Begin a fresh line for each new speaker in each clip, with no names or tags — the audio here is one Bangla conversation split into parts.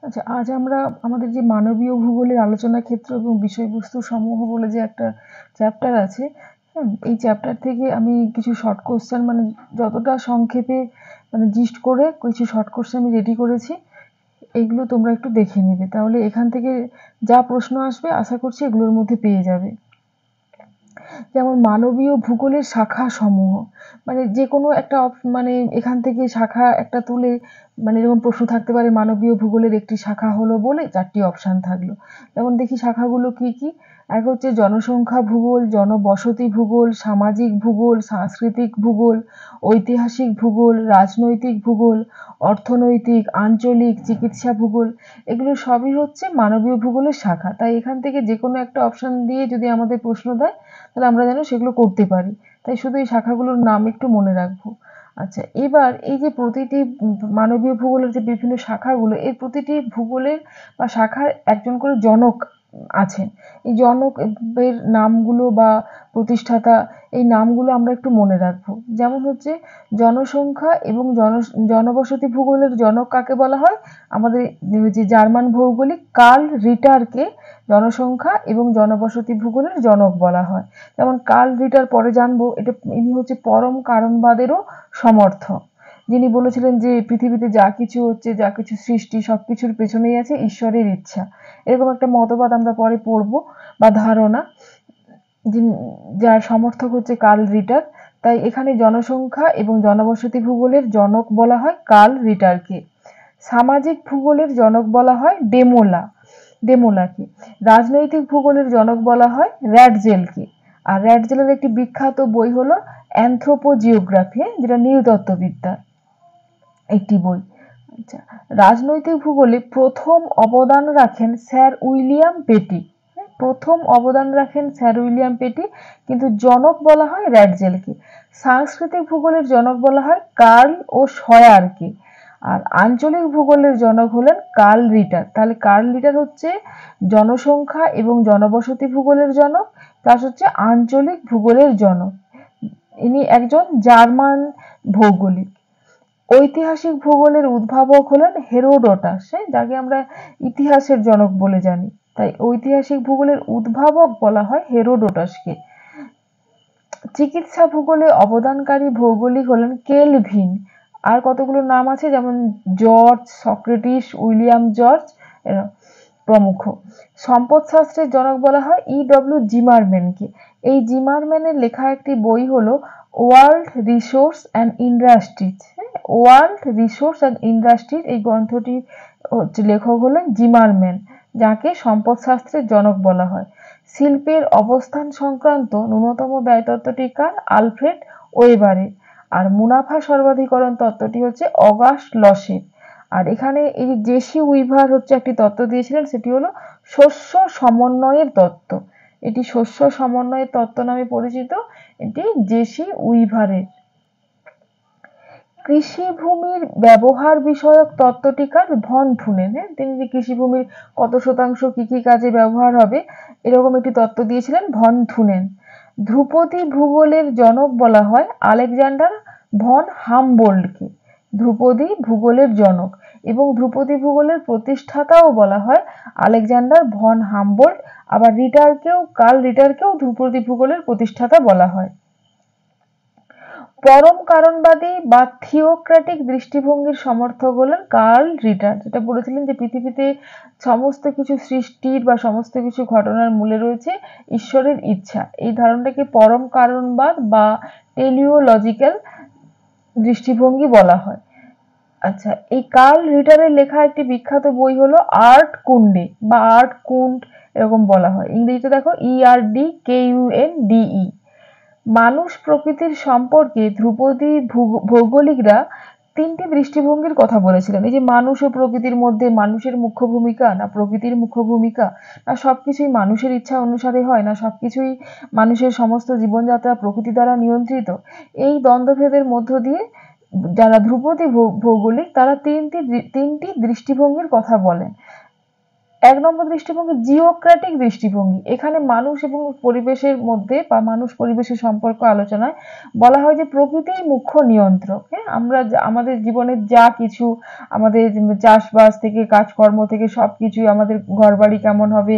আচ্ছা, আজ আমরা আমাদের যে মানবীয় ভূগোলের আলোচনা ক্ষেত্র এবং বিষয়বস্তু সমূহ বলে যে একটা চ্যাপ্টার আছে, হ্যাঁ, এই চ্যাপ্টার থেকে আমি কিছু শর্ট কোশ্চেন মানে যতটা সংক্ষেপে মানে জিস্ট করে কিছু শর্ট কোশ্চেন আমি রেডি করেছি। এগুলো তোমরা একটু দেখে নিবে, তাহলে এখান থেকে যা প্রশ্ন আসবে আশা করছি এগুলোর মধ্যে পেয়ে যাবে। যেমন মানবীয় ভূগোলের শাখা সমূহ, মানে যে কোনো একটা মানে এখান থেকে শাখা একটা তুলে মানে এরকম প্রশ্ন থাকতে পারে, মানবীয় ভূগোলের একটি শাখা হলো বলে 4টি অপশান থাকলো। যেমন দেখি শাখাগুলো কি কি। এক হচ্ছে জনসংখ্যা ভূগোল, জনবসতি ভূগোল, সামাজিক ভূগোল, সাংস্কৃতিক ভূগোল, ঐতিহাসিক ভূগোল, রাজনৈতিক ভূগোল, অর্থনৈতিক, আঞ্চলিক, চিকিৎসা ভূগোল। এগুলো সবই হচ্ছে মানবীয় ভূগোলের শাখা। তাই এখান থেকে যে কোনো একটা অপশান দিয়ে যদি আমাদের প্রশ্ন দেয় তাহলে আমরা যেন সেগুলো করতে পারি। তাই শুধু এই শাখাগুলোর নাম একটু মনে রাখবো। আচ্ছা, এবার এই যে প্রতিটি মানবীয় ভূগোলের যে বিভিন্ন শাখাগুলো, এই প্রতিটি ভূগোলের বা শাখার একজন করে জনক আছেন। এই জনকের নামগুলো বা প্রতিষ্ঠাতা, এই নামগুলো আমরা একটু মনে রাখবো। যেমন হচ্ছে জনসংখ্যা এবং জনবসতি ভূগোলের জনক কাকে বলা হয়? আমাদের যে জার্মান ভৌগোলিক কার্ল রিটারকে জনসংখ্যা এবং জনবসতি ভূগোলের জনক বলা হয়। যেমন কার্ল রিটার, পরে জানবো, ইনি হচ্ছে পরম কারণবাদেরও সমর্থক, যিনি বলেছিলেন যে পৃথিবীতে যা কিছু হচ্ছে, যা কিছু সৃষ্টি, সবকিছুর পেছনেই আছে ঈশ্বরের ইচ্ছা। এরকম একটা মতবাদ আমরা পরে পড়বো বা ধারণা, যার সমর্থক হচ্ছে কার্ল রিটার। তাই এখানে জনসংখ্যা এবং জনবসতি ভূগোলের জনক বলা হয় কার্ল রিটারকে। সামাজিক ভূগোলের জনক বলা হয় ডেমোলাকে। রাজনৈতিক ভূগোলের জনক বলা হয় র্যাটজেলকে। আর র্যাটজেলের একটি বিখ্যাত বই হলো অ্যানথ্রোপোজিওগ্রাফি, যেটা নৃতত্ত্ববিদ্যা একটি বই। আচ্ছা, রাজনৈতিক ভূগোলে প্রথম অবদান রাখেন স্যার উইলিয়াম পেটি। প্রথম অবদান রাখেন স্যার উইলিয়াম পেটি, কিন্তু জনক বলা হয় র্যাটজেলকে। সাংস্কৃতিক ভূগোলের জনক বলা হয় কার্ল ও শয়ারকে। আর আঞ্চলিক ভূগোলের জনক হলেন কার্ল রিটার। তাহলে কার্ল রিটার হচ্ছে জনসংখ্যা এবং জনবসতি ভূগোলের জনক, প্লাস হচ্ছে আঞ্চলিক ভূগোলের জনক। ইনি একজন জার্মান ভৌগোলিক। ঐতিহাসিক ভূগোলের উদ্ভাবক হলেন হেরোডোটাস, যাকে আমরা ইতিহাসের জনক বলে জানি। তাই ঐতিহাসিক ভূগোলের উদ্ভাবক বলা হয় হেরোডোটাসকে। চিকিৎসা ভূগোলে অবদানকারী ভৌগোলিক হলেন কেলভিন। আর কতগুলো নাম আছে, যেমন জর্জ, সক্রেটিস, উইলিয়াম জর্জ প্রমুখ। সম্পদশাস্ত্রের জনক বলা হয় ই.ডব্লিউ. জিমারম্যানকে। এই জিমারম্যানের লেখা একটি বই হলো world resource and industries. World resource and industries, এই গ্রন্থটি লেখক হলেন জিমারম্যান, যাকে সম্পদশাস্ত্রের জনক বলা হয়। শিল্পের অবস্থান সংক্রান্ত ন্যূনতম ব্যয় তত্ত্বটি কার? আলফ্রেড ওয়েবারের। আর মুনাফা সর্বাধিকরণ তত্ত্বটি হচ্ছে অগাস্ট লসের। আর এখানে এই জেসি উইভার হচ্ছে একটি তত্ত্ব দিয়েছিলেন, সেটি হলো শস্য সমন্বয়ের তত্ত্ব। এটি শস্য সমন্বয়ের তত্ত্ব নামে পরিচিত, এটি জেসি উইভারের। কৃষিভূমির ব্যবহার বিষয়ক তত্ত্বটিকার ভন থুনেন। তিনি যে কৃষিভূমির কত শতাংশ কি কি কাজে ব্যবহার হবে এরকম একটি তত্ত্ব দিয়েছিলেন ভন থুনেন। ধ্রুপদী ভূগোলের জনক বলা হয় আলেকজান্ডার ভন হামবোল্ডকে। ধ্রুপদী ভূগোলের জনক এবং ধ্রুপদী ভূগোলের প্রতিষ্ঠাতাও বলা হয় আলেকজান্ডার ভন হামবোল্ড। আবার কার্ল রিটারকেও ধ্রুপদী ভূগোলের প্রতিষ্ঠাতা বলা হয়। পরম কারণবাদী বা থিওক্রেটিক দৃষ্টিভঙ্গির সমর্থক হলেন কার্ল রিটার, যেটা বলেছিলেন যে পৃথিবীতে সমস্ত কিছু সৃষ্টির বা সমস্ত কিছু ঘটনার মূলে রয়েছে ঈশ্বরের ইচ্ছা। এই ধারণাটাকে পরম কারণবাদ বা টেলিওলজিক্যাল দৃষ্টিভঙ্গি বলা হয়। আচ্ছা, এই কার্ল রিটারের লেখা একটি বিখ্যাত বই হলো আর্ট কুন্ডে বা আর্ট কুন্ড, এরকম বলা হয়। ইংরেজিতে দেখো ERDKUNDE। মানুষ প্রকৃতির সম্পর্কে ধ্রুপদী ভৌগোলিকরা তিনটি দৃষ্টিভঙ্গির কথা বলেছিলেন। এই যে মানুষ ও প্রকৃতির মধ্যে মানুষের মুখ্য ভূমিকা না প্রকৃতির মুখ্য ভূমিকা, না সবকিছুই মানুষের ইচ্ছা অনুসারে হয়, না সবকিছুই মানুষের সমস্ত জীবনযাত্রা প্রকৃতি দ্বারা নিয়ন্ত্রিত। এই দ্বন্দ্বভেদের মধ্য দিয়ে যারা ধ্রুপদী ভৌগোলিক তারা তিনটি দৃষ্টিভঙ্গির কথা বলেন। এক নম্বর দৃষ্টিভঙ্গি জিওক্র্যাটিক দৃষ্টিভঙ্গি। এখানে মানুষ এবং পরিবেশের মধ্যে বা মানুষ পরিবেশের সম্পর্ক আলোচনায় বলা হয় যে প্রকৃতিই মুখ্য নিয়ন্ত্রক। হ্যাঁ, আমরা আমাদের জীবনের যা কিছু, আমাদের চাষবাস থেকে কাজকর্ম থেকে সবকিছুই, আমাদের ঘরবাড়ি কেমন হবে,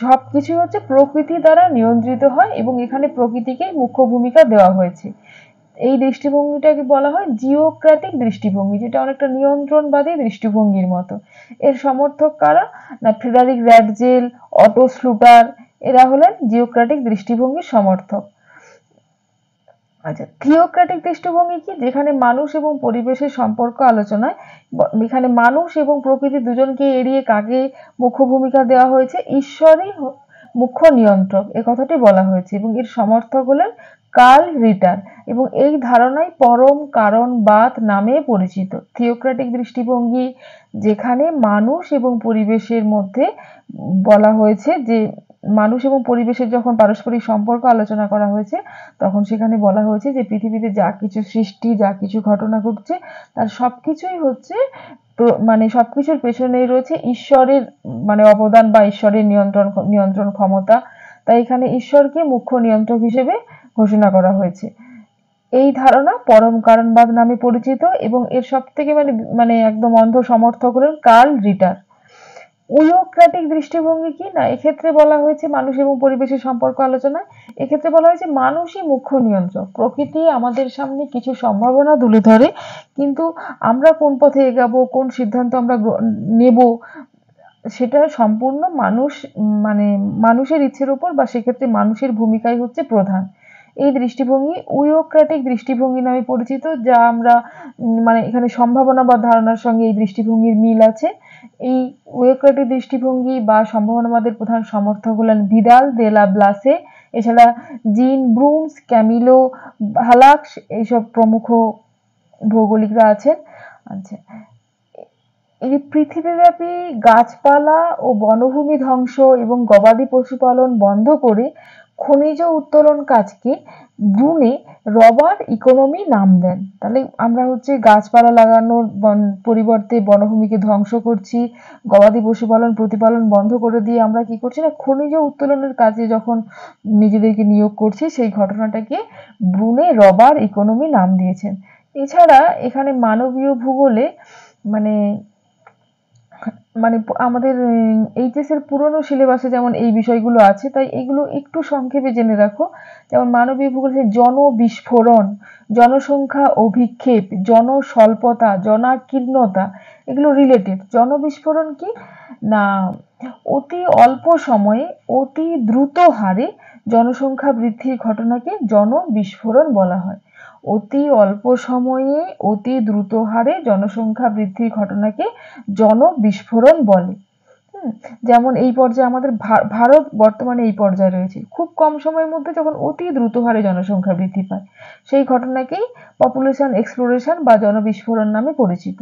সবকিছু হচ্ছে প্রকৃতি দ্বারা নিয়ন্ত্রিত হয় এবং এখানে প্রকৃতিকেই মুখ্য ভূমিকা দেওয়া হয়েছে। এই দৃষ্টিভঙ্গিটাকে বলা হয় জিওক্র্যাটিক দৃষ্টিভঙ্গি, যেটা অনেকটা নিয়ন্ত্রণবাদী দৃষ্টিভঙ্গির মতো। এর সমর্থক কারা? না ফ্রেডারিক র্যাডজেল, অটো স্লুটার, এরা হলেন জিওক্র্যাটিক দৃষ্টিভঙ্গির সমর্থক। আচ্ছা, থিওক্র্যাটিক দৃষ্টিভঙ্গি কি? যেখানে মানুষ এবং পরিবেশের সম্পর্ক আলোচনায় এখানে মানুষ এবং প্রকৃতি দুজনকে এড়িয়ে কাকে মুখ্য ভূমিকা দেওয়া হয়েছে? ঈশ্বরই মুখ্য নিয়ন্ত্রক, এ কথাটি বলা হয়েছে এবং এর সমর্থক হলেন কার্ল রিটার এবং এই ধারণাই পরম কারণবাদ নামে পরিচিত। থিওক্র্যাটিক দৃষ্টিভঙ্গি যেখানে মানুষ এবং পরিবেশের মধ্যে বলা হয়েছে যে মানুষ এবং পরিবেশের যখন পারস্পরিক সম্পর্ক আলোচনা করা হয়েছে তখন সেখানে বলা হয়েছে যে পৃথিবীতে যা কিছু সৃষ্টি, যা কিছু ঘটনা ঘটছে তার সবকিছুই হচ্ছে মানে সবকিছুর পেছনেই রয়েছে ঈশ্বরের মানে অবদান বা ঈশ্বরের নিয়ন্ত্রণ ক্ষমতা। তাই এখানে ঈশ্বরকে মুখ্য নিয়ন্ত্রক হিসেবে ঘোষণা করা হয়েছে। এই ধারণা পরম কারণবাদ নামে পরিচিত এবং এর সবথেকে মানে একদম অন্ধ সমর্থক হলেন কার্ল রিটার। উইওক্র্যাটিক দৃষ্টিভঙ্গি কি? না এক্ষেত্রে বলা হয়েছে মানুষ এবং পরিবেশের সম্পর্ক আলোচনায় এক্ষেত্রে বলা হয়েছে মানুষই মুখ্য নিয়ন্ত্রক। প্রকৃতি আমাদের সামনে কিছু সম্ভাবনা তুলে ধরে, কিন্তু আমরা কোন পথে এগাবো, কোন সিদ্ধান্ত আমরা নেব, সেটা সম্পূর্ণ মানুষ মানে মানুষের ইচ্ছের উপর বা সেক্ষেত্রে মানুষের ভূমিকাই হচ্ছে প্রধান। এই দৃষ্টিভঙ্গি উইওক্র্যাটিক দৃষ্টিভঙ্গি নামে পরিচিত, যা আমরা মানে এখানে সম্ভাবনা বা ধারণার সঙ্গে এই দৃষ্টিভঙ্গির মিল আছে। এই উইওক্র্যাটিক দৃষ্টিভঙ্গি বা সম্ভাবনাবাদের প্রধান সমর্থক হলেন ভিদাল দে লা ব্লাসে, এছাড়া জিন ব্রুমস, ক্যামিলো ভালাক্স এইসব প্রমুখ ভৌগোলিকরা আছেন। আচ্ছা, এই পৃথিবীব্যাপী গাছপালা ও বনভূমি ধ্বংস এবং গবাদি পশুপালন বন্ধ করে খনিজ উত্তোলন কাজকে ব্রুনে রবার ইকোনমি নাম দেন। তাহলে আমরা হচ্ছে গাছপালা লাগানোর পরিবর্তে বনভূমিকে ধ্বংস করছি, গবাদি পশুপালন প্রতিপালন বন্ধ করে দিয়ে আমরা কি করছি না খনিজ উত্তোলনের কাজে যখন নিজেদেরকে নিয়োগ করছি, সেই ঘটনাটাকে ব্রুনে রবার ইকোনমি নাম দিয়েছেন। এছাড়া এখানে মানবীয় ভূগোলে মানে মানে আমাদের এইচএস এর পুরনো সিলেবাসে যেমন এই বিষয়গুলো আছে, তাই এগুলো একটু সংক্ষেপে জেনে রাখো। যেমন মানবীয় ভূগোলে জনবিস্ফোরণ, জনসংখ্যা অভিক্ষেপ, জনস্বল্পতা, জনাকীর্ণতা, এগুলো রিলেটেড। জনবিস্ফোরণ কি? না অতি অল্প সময়ে অতি দ্রুত হারে জনসংখ্যা বৃদ্ধির ঘটনাকে জনবিস্ফোরণ বলা হয়। অতি অল্প সময়ে অতি দ্রুত হারে জনসংখ্যা বৃদ্ধির ঘটনাকে জনবিস্ফোরণ বলে। যেমন এই পর্যায়ে আমাদের ভারত বর্তমানে এই পর্যায়ে রয়েছে, খুব কম সময়ের মধ্যে যখন অতি দ্রুত হারে জনসংখ্যা বৃদ্ধি পায় সেই ঘটনাকেই পপুলেশন এক্সপ্লোরেশন বা জনবিস্ফোরণ নামে পরিচিত।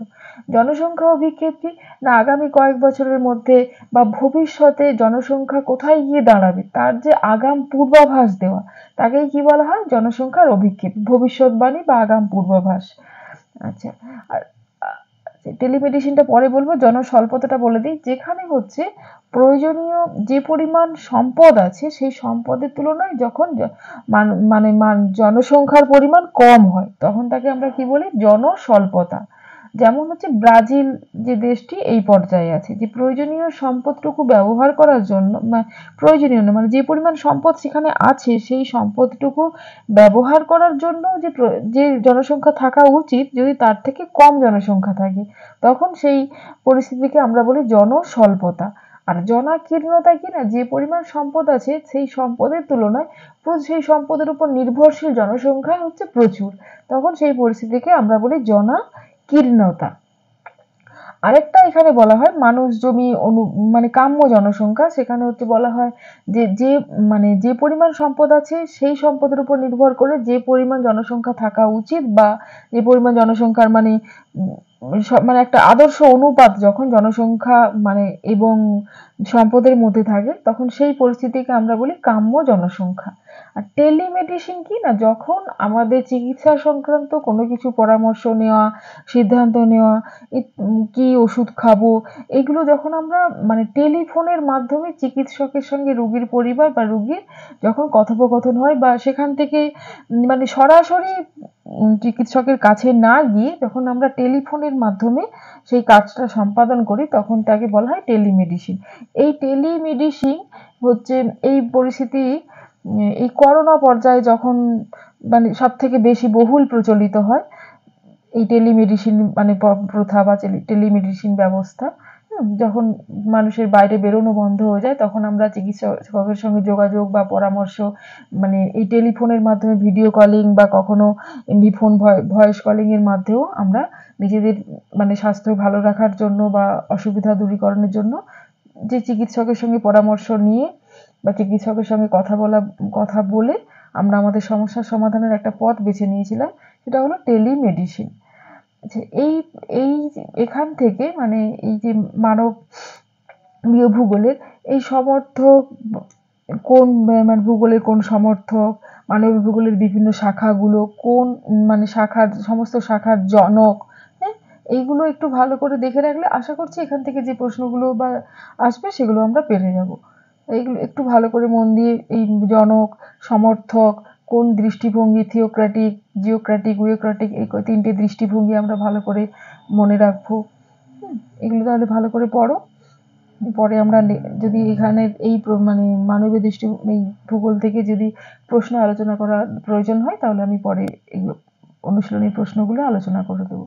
জনসংখ্যা অভিক্ষেপ কি? না আগামী কয়েক বছরের মধ্যে বা ভবিষ্যতে জনসংখ্যা কোথায় গিয়ে দাঁড়াবে তার যে আগাম পূর্বাভাস দেওয়া, তাকেই কি বলা হয়? জনসংখ্যার অভিক্ষেপ, ভবিষ্যৎবাণী বা আগাম পূর্বাভাস। আচ্ছা, আর টেলিমেডিসিনটা পরে বলবো। জনস্বল্পতাটা বলে দিই, যেখানে হচ্ছে প্রয়োজনীয় যে পরিমাণ সম্পদ আছে সেই সম্পদের তুলনায় যখন মানে জনসংখ্যার পরিমাণ কম হয় তখন তাকে আমরা কি বলি? জনস্বল্পতা। যেমন হচ্ছে ব্রাজিল যে দেশটি এই পর্যায়ে আছে, যে প্রয়োজনীয় সম্পদটুকু ব্যবহার করার জন্য প্রয়োজনীয় না মানে যে পরিমাণ সম্পদ সেখানে আছে সেই সম্পদটুকু ব্যবহার করার জন্য যে জনসংখ্যা থাকা উচিত যদি তার থেকে কম জনসংখ্যা থাকে তখন সেই পরিস্থিতিকে আমরা বলি জনস্বল্পতা। আর জনাকীর্ণতা কি? না যে পরিমাণ সম্পদ আছে সেই সম্পদের তুলনায় সেই সম্পদের উপর নির্ভরশীল জনসংখ্যা হচ্ছে প্রচুর, তখন সেই পরিস্থিতিকে আমরা বলি জনাকীর্ণতা। আরেকটা এখানে বলা হয় মানুষ জমি মানে কাম্য জনসংখ্যা, সেখানে হচ্ছে বলা হয় যে মানে যে পরিমাণ সম্পদ আছে সেই সম্পদের উপর নির্ভর করে যে পরিমাণ জনসংখ্যা থাকা উচিত বা যে পরিমাণ জনসংখ্যার মানে মানে একটা আদর্শ অনুপাত যখন জনসংখ্যা মানে এবং সম্পদের মধ্যে থাকে তখন সেই পরিস্থিতিকে আমরা বলি কাম্য জনসংখ্যা। আর টেলিমেডিসিন কি না, যখন আমাদের চিকিৎসা সংক্রান্ত কোনো কিছু পরামর্শ নেওয়া, সিদ্ধান্ত নেওয়া, কি ওষুধ খাবো, এগুলো যখন আমরা মানে টেলিফোনের মাধ্যমে চিকিৎসকের সঙ্গে রোগীর পরিবার বা রোগীর যখন কথোপকথন হয়, বা সেখান থেকে মানে সরাসরি চিকিৎসকের কাছে না গিয়ে যখন আমরা টেলিফোনের মাধ্যমে সেই কাজটা সম্পাদন করি, তখন তাকে বলা হয় টেলিমেডিসিন। এই টেলিমেডিসিন হচ্ছে এই পরিস্থিতি, এই করোনা পর্যায়ে যখন মানে সব থেকে বেশি বহুল প্রচলিত হয় এই টেলিমেডিসিন মানে প্রথা বা টেলিমেডিসিন ব্যবস্থা। যখন মানুষের বাইরে বেরোনো বন্ধ হয়ে যায়, তখন আমরা চিকিৎসকের সঙ্গে যোগাযোগ বা পরামর্শ মানে এই টেলিফোনের মাধ্যমে, ভিডিও কলিং বা কখনো এমনি ফোন ভয়েস কলিং এর মাধ্যমেও আমরা নিজেদের মানে স্বাস্থ্য ভালো রাখার জন্য বা অসুবিধা দূরীকরণের জন্য যে চিকিৎসকের সঙ্গে পরামর্শ নিয়ে বা চিকিৎসকের সঙ্গে কথা বলে আমরা আমাদের সমস্যার সমাধানের একটা পথ বেছে নিয়েছিলাম, সেটা হলো টেলিমেডিসিন। আচ্ছা, এই এই এখান থেকে মানে এই যে মানবীয় ভূগোলের এই সমর্থক কোন মানে ভূগোলের কোন সমর্থক, মানবীয় ভূগোলের বিভিন্ন শাখাগুলো কোন মানে সমস্ত শাখার জনক, হ্যাঁ, এইগুলো একটু ভালো করে দেখে রাখলে আশা করছি এখান থেকে যে প্রশ্নগুলো বা আসবে সেগুলো আমরা পেরে যাব। এইগুলো একটু ভালো করে মন দিয়ে এই জনক, সমর্থক, কোন দৃষ্টিভঙ্গি, থিওক্রেটিক, জিওক্রেটিক, উইওক্রেটিক, এই তিনটে দৃষ্টিভঙ্গি আমরা ভালো করে মনে রাখবো। এগুলো তাহলে ভালো করে পড়ো। পরে আমরা যদি এখানে এই মানে মানবীয় এই ভূগোল থেকে যদি প্রশ্ন আলোচনা করার প্রয়োজন হয়, তাহলে আমি পরে এই অনুশীলনী প্রশ্নগুলো আলোচনা করে দেবো।